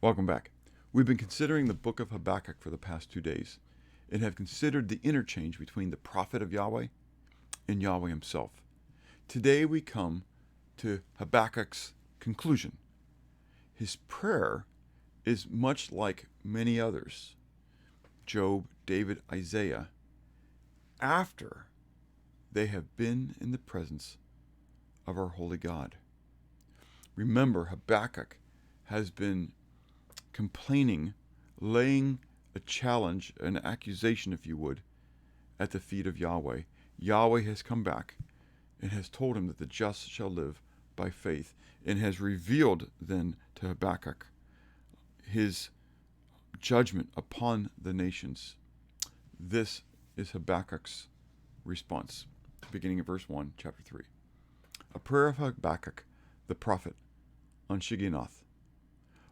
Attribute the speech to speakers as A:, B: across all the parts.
A: Welcome back. We've been considering the book of Habakkuk for the past 2 days and have considered the interchange between the prophet of Yahweh and Yahweh himself. Today we come to Habakkuk's conclusion. His prayer is much like many others, Job, David, Isaiah, after they have been in the presence of our holy God. Remember, Habakkuk has been complaining, laying a challenge, an accusation, if you would, at the feet of Yahweh. Yahweh has come back and has told him that the just shall live by faith, and has revealed then to Habakkuk his judgment upon the nations. This is Habakkuk's response, beginning of verse 1, chapter 3. A prayer of Habakkuk, the prophet, on Shigionoth.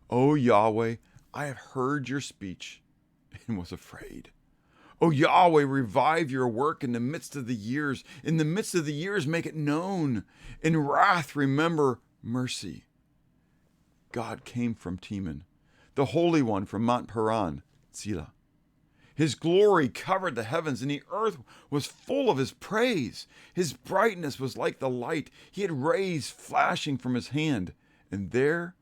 A: O Yahweh, I have heard your speech and was afraid. O Yahweh, revive your work in the midst of the years. In the midst of the years, make it known. In wrath, remember mercy. God came from Teman, the Holy One from Mount Paran, Selah. His glory covered the heavens, and the earth was full of his praise. His brightness was like the light. He had rays flashing from his hand, and there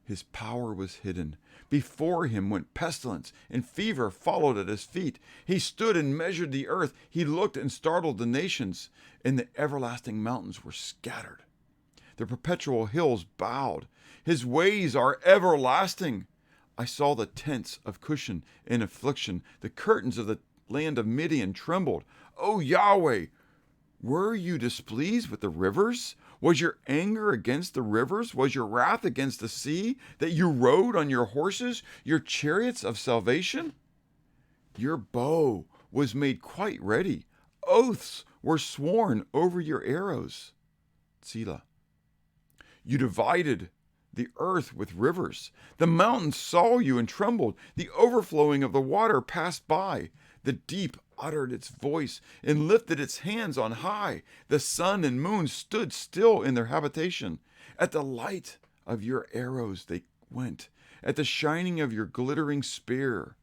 A: his power was hidden. Before him went pestilence, and fever followed at his feet. He stood and measured the earth. He looked and startled the nations, and the everlasting mountains were scattered. The perpetual hills bowed. His ways are everlasting. I saw the tents of Cushan in affliction. The curtains of the land of Midian trembled. O Yahweh, were you displeased with the rivers? Was your anger against the rivers? Was your wrath against the sea, that you rode on your horses, your chariots of salvation? Your bow was made quite ready. Oaths were sworn over your arrows. Selah. You divided the earth with rivers. The mountains saw you and trembled. The overflowing of the water passed by. The deep uttered its voice and lifted its hands on high. The sun and moon stood still in their habitation. At the light of your arrows they went, at the shining of your glittering spear.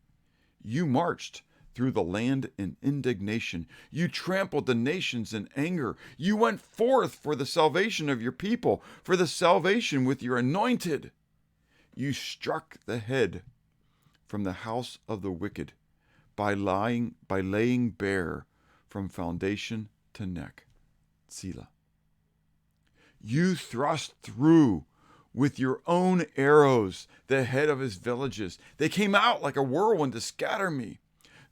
A: You marched through the land in indignation. You trampled the nations in anger. You went forth for the salvation of your people, for the salvation with your anointed. You struck the head from the house of the wicked, by laying bare from foundation to neck. Selah. You thrust through with your own arrows the head of his villages. They came out like a whirlwind to scatter me.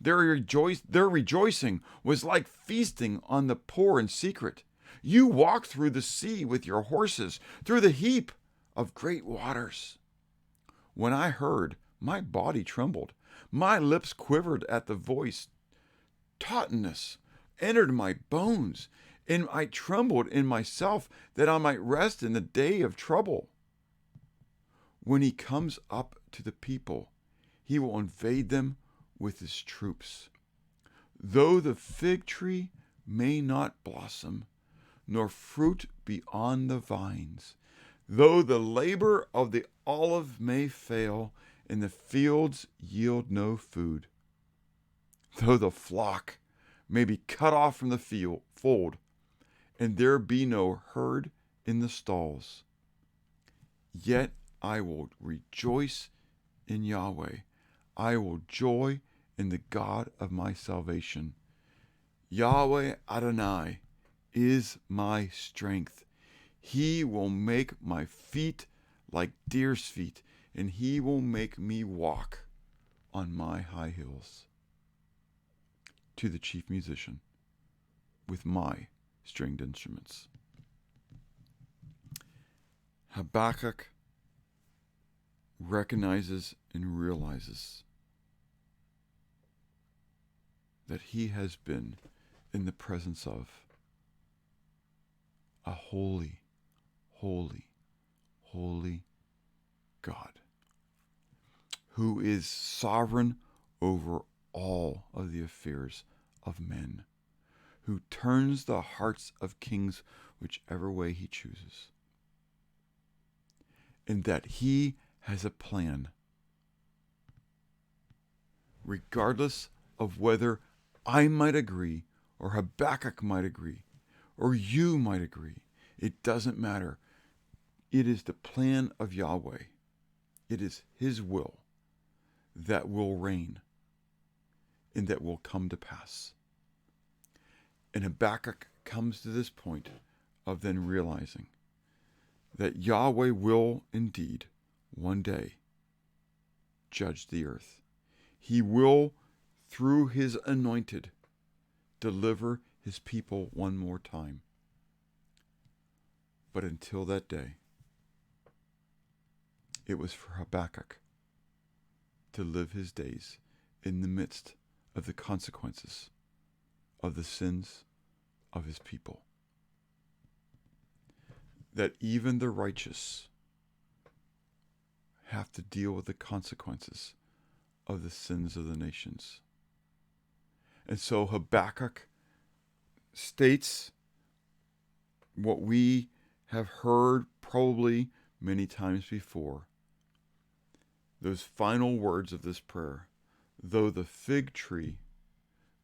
A: Their rejoicing was like feasting on the poor in secret. You walked through the sea with your horses, through the heap of great waters. When I heard, my body trembled. My lips quivered at the voice. Tautness entered my bones, and I trembled in myself that I might rest in the day of trouble. When he comes up to the people, he will invade them with his troops. Though the fig tree may not blossom, nor fruit be on the vines, though the labor of the olive may fail, and the fields yield no food, though the flock may be cut off from the fold, and there be no herd in the stalls, yet I will rejoice in Yahweh. I will joy in the God of my salvation. Yahweh Adonai is my strength. He will make my feet like deer's feet, and he will make me walk on my high hills. To the chief musician, with my stringed instruments. Habakkuk recognizes and realizes that he has been in the presence of a holy, holy, holy God, who is sovereign over all of the affairs of men, who turns the hearts of kings whichever way he chooses, and that he has a plan regardless of whether I might agree, or Habakkuk might agree, or you might agree. It doesn't matter. It is the plan of Yahweh. It is His will that will reign and that will come to pass. And Habakkuk comes to this point of then realizing that Yahweh will indeed one day judge the earth. He will, through His anointed, deliver His people one more time. But until that day, it was for Habakkuk to live his days in the midst of the consequences of the sins of his people. That even the righteous have to deal with the consequences of the sins of the nations. And so Habakkuk states what we have heard probably many times before. Those final words of this prayer: though the fig tree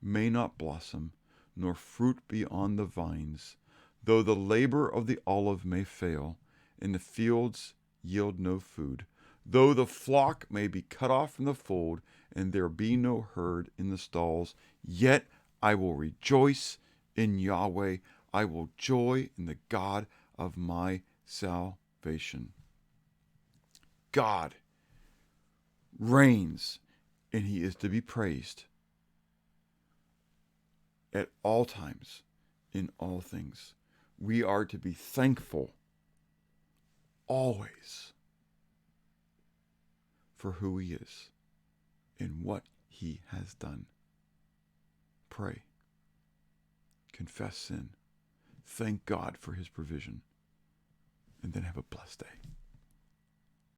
A: may not blossom, nor fruit be on the vines, though the labor of the olive may fail, and the fields yield no food, though the flock may be cut off from the fold, and there be no herd in the stalls, yet I will rejoice in Yahweh. I will joy in the God of my salvation. God reigns, and He is to be praised at all times, in all things. We are to be thankful always for who He is and what He has done. Pray. Confess sin. Thank God for His provision. And then have a blessed day.